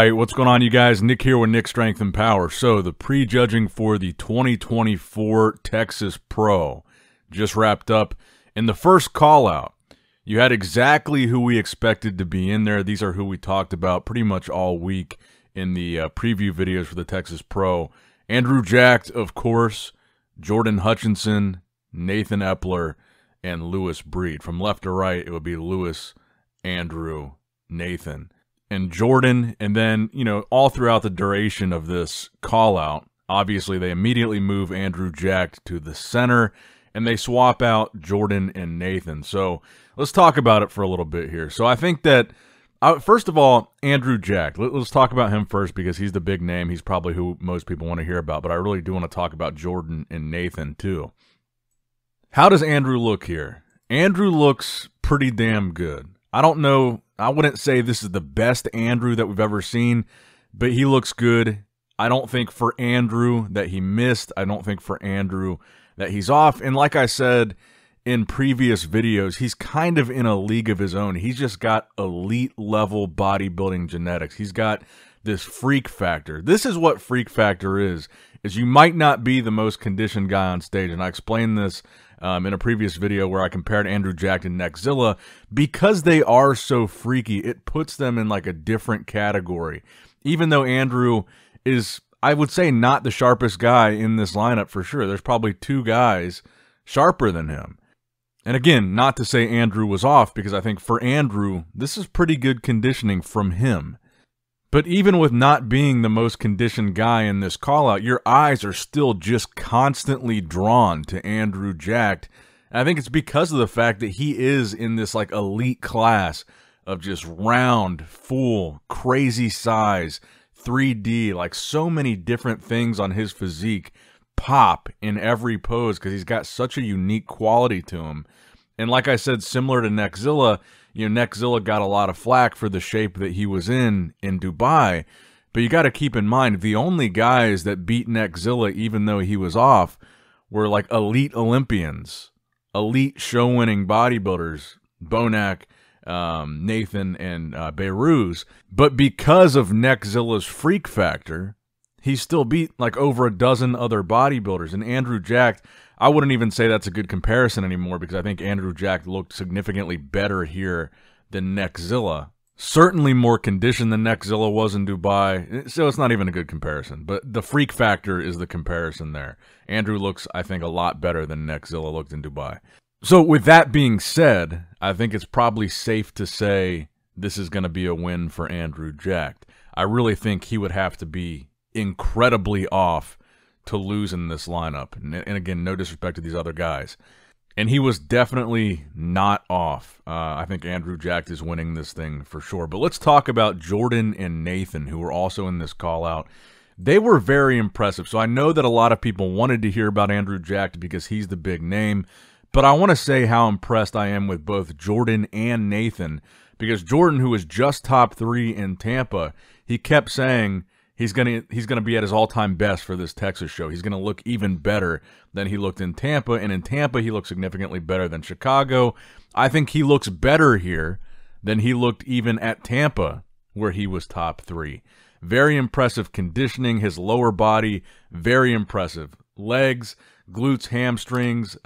right, what's going on, you guys? Nick here with Nick Strength and Power. So, the prejudging for the 2024 Texas Pro just wrapped up. In the first call-out, you had exactly who we expected to be in there. These are who we talked about pretty much all week in the preview videos for the Texas Pro. Andrew Jacked, of course, Jordan Hutchinson, Nathan Epler, and Lewis Breed. From left to right, it would be Lewis, Andrew, Nathan, and Jordan. And then, you know, all throughout the duration of this call-out, obviously they immediately move Andrew Jacked to the center, and they swap out Jordan and Nathan. So let's talk about it for a little bit here. So I think that, first of all, Andrew Jacked. Let's talk about him first because he's the big name. He's probably who most people want to hear about, but I really do want to talk about Jordan and Nathan too. How does Andrew look here? Andrew looks pretty damn good. I don't know. I wouldn't say this is the best Andrew that we've ever seen, but he looks good. I don't think for Andrew that he missed. I don't think for Andrew that he's off. And like I said in previous videos, he's kind of in a league of his own. He's just got elite level bodybuilding genetics. He's got this freak factor. This is what freak factor is you might not be the most conditioned guy on stage. And I explained this in a previous video where I compared Andrew Jacked and NICKS&P. Because they are so freaky, it puts them in like a different category. Even though Andrew is, I would say, not the sharpest guy in this lineup for sure. There's probably two guys sharper than him. And again, not to say Andrew was off, because I think for Andrew, this is pretty good conditioning from him. But even with not being the most conditioned guy in this call-out, your eyes are still just constantly drawn to Andrew Jacked. And I think it's because of the fact that he is in this like elite class of just round, full, crazy size, 3D, like so many different things on his physique pop in every pose because he's got such a unique quality to him. And like I said, similar to NICKS&P, you know, NICKS&P got a lot of flack for the shape that he was in Dubai. But you got to keep in mind, the only guys that beat NICKS&P, even though he was off, were like elite Olympians, elite show-winning bodybuilders, Bonac, Nathan, and Beiruz. But because of NICKS&P's freak factor, he still beat like over a dozen other bodybuilders. And Andrew Jacked, I wouldn't even say that's a good comparison anymore because I think Andrew Jacked looked significantly better here than NICKS&P. Certainly more conditioned than NICKS&P was in Dubai, so it's not even a good comparison. But the freak factor is the comparison there. Andrew looks, I think, a lot better than NICKS&P looked in Dubai. So with that being said, I think it's probably safe to say this is going to be a win for Andrew Jacked. I really think he would have to be incredibly off to lose in this lineup. And again, no disrespect to these other guys. And he was definitely not off. I think Andrew Jacked is winning this thing for sure. But let's talk about Jordan and Nathan, who were also in this call-out. They were very impressive. So I know that a lot of people wanted to hear about Andrew Jacked because he's the big name. But I want to say how impressed I am with both Jordan and Nathan. Because Jordan, who was just top 3 in Tampa, he kept saying he's gonna be at his all-time best for this Texas show. He's gonna look even better than he looked in Tampa, and in Tampa he looked significantly better than Chicago. I think he looks better here than he looked even at Tampa, where he was top 3. Very impressive conditioning. His lower body, very impressive. Legs, glutes, hamstrings,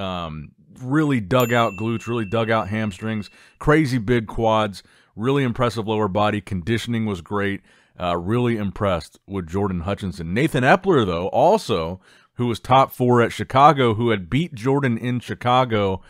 really dug out glutes, really dug out hamstrings, crazy big quads, really impressive lower body. Conditioning was great. Really impressed with Jordan Hutchinson. Nathan Epler, though, also, who was top 4 at Chicago, who had beat Jordan in Chicago,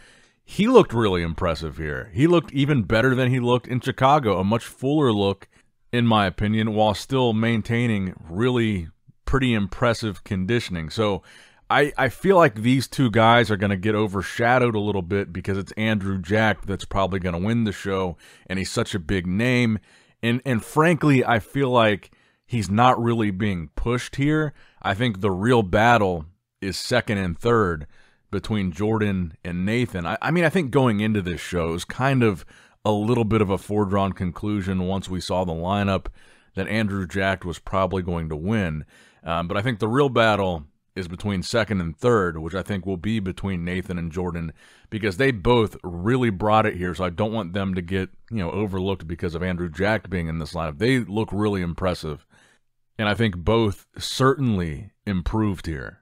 he looked really impressive here. He looked even better than he looked in Chicago, a much fuller look, in my opinion, while still maintaining really pretty impressive conditioning. So I feel like these two guys are going to get overshadowed a little bit because it's Andrew Jacked that's probably going to win the show, and he's such a big name. And frankly, I feel like he's not really being pushed here. I think the real battle is second and third between Jordan and Nathan. I mean, I think going into this show, it was kind of a little bit of a foregone conclusion once we saw the lineup that Andrew Jacked was probably going to win. But I think the real battle is between second and third, which I think will be between Nathan and Jordan, because they both really brought it here, so I don't want them to get, overlooked because of Andrew Jack being in this lineup. They look really impressive, and I think both certainly improved here.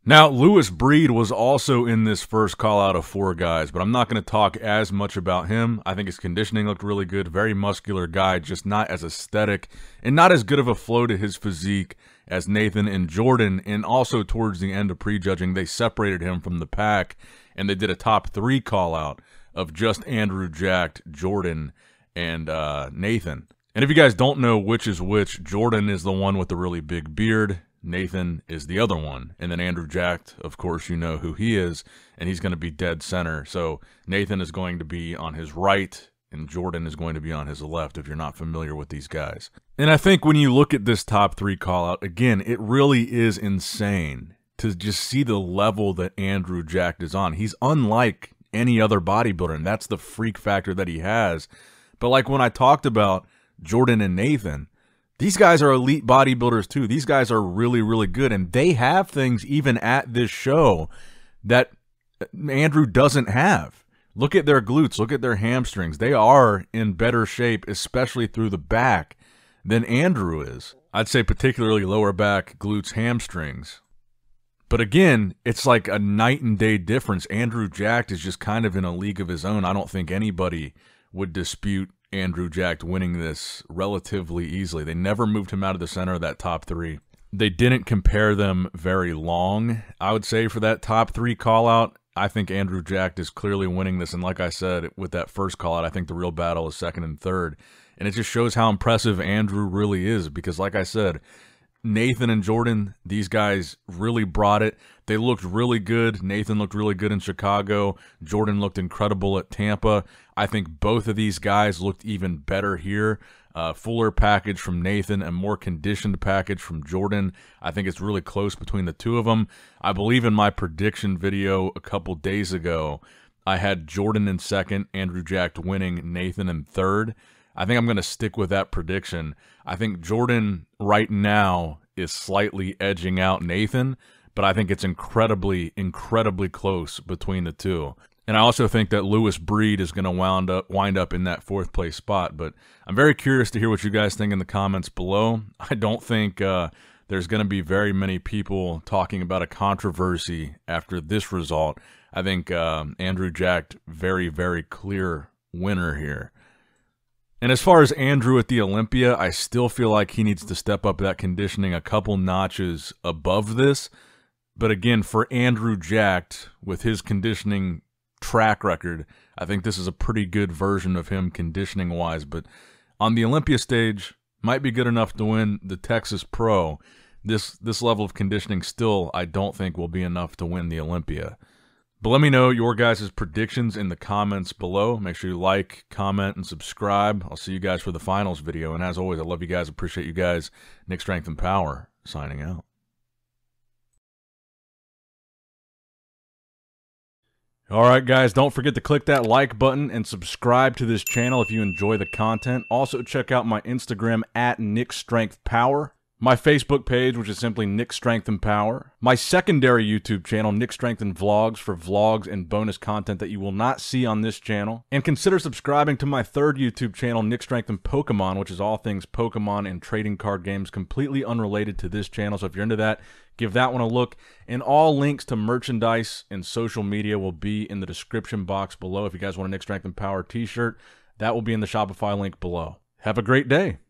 Now, Lewis Breed was also in this first call-out of 4 guys, but I'm not going to talk as much about him. I think his conditioning looked really good, very muscular guy, just not as aesthetic, and not as good of a flow to his physique as Nathan and Jordan. And also towards the end of prejudging, they separated him from the pack, and they did a top 3 call-out of just Andrew Jack, Jordan, and Nathan. And if you guys don't know which is which, Jordan is the one with the really big beard, Nathan is the other one. And then Andrew Jack, of course, you know who he is, and he's going to be dead center. So Nathan is going to be on his right, and Jordan is going to be on his left if you're not familiar with these guys. And I think when you look at this top 3 call-out, again, it really is insane to just see the level that Andrew Jack is on. He's unlike any other bodybuilder, and that's the freak factor that he has. But like when I talked about Jordan and Nathan, these guys are elite bodybuilders too. These guys are really, really good, and they have things even at this show that Andrew doesn't have. Look at their glutes. Look at their hamstrings. They are in better shape, especially through the back, than Andrew is. I'd say particularly lower back, glutes, hamstrings. But again, it's like a night and day difference. Andrew Jack is just kind of in a league of his own. I don't think anybody would dispute Andrew Jack winning this relatively easily. They never moved him out of the center of that top 3. They didn't compare them very long, I would say, for that top 3 call-out. I think Andrew Jack is clearly winning this, and like I said, with that first call-out, I think the real battle is second and third. And it just shows how impressive Andrew really is, because like I said, Nathan and Jordan, these guys really brought it. They looked really good. Nathan looked really good in Chicago. Jordan looked incredible at Tampa. I think both of these guys looked even better here. Fuller package from Nathan, a more conditioned package from Jordan. I think it's really close between the two of them. I believe in my prediction video a couple days ago, I had Jordan in second, Andrew Jack winning, Nathan in third. I think I'm going to stick with that prediction. I think Jordan right now is slightly edging out Nathan, but I think it's incredibly, incredibly close between the two. And I also think that Lewis Breed is going to wind up in that 4th place spot. But I'm very curious to hear what you guys think in the comments below. I don't think there's going to be very many people talking about a controversy after this result. I think Andrew Jack, very, very clear winner here. And as far as Andrew at the Olympia, I still feel like he needs to step up that conditioning a couple notches above this. But again, for Andrew Jack, with his conditioning track record, I think this is a pretty good version of him conditioning-wise. But on the Olympia stage, might be good enough to win the Texas Pro. This level of conditioning still, I don't think, will be enough to win the Olympia. But let me know your guys' predictions in the comments below. Make sure you like, comment, and subscribe. I'll see you guys for the finals video. And as always, I love you guys. Appreciate you guys. Nick Strength and Power, signing out. All right, guys, don't forget to click that like button and subscribe to this channel if you enjoy the content. Also, check out my Instagram at NickStrengthPower. My Facebook page, which is simply Nick Strength and Power. My secondary YouTube channel, Nick Strength and Vlogs, for vlogs and bonus content that you will not see on this channel. And consider subscribing to my 3rd YouTube channel, Nick Strength and Pokemon, which is all things Pokemon and trading card games, completely unrelated to this channel. So if you're into that, give that one a look. And all links to merchandise and social media will be in the description box below. If you guys want a Nick Strength and Power t-shirt, that will be in the Shopify link below. Have a great day.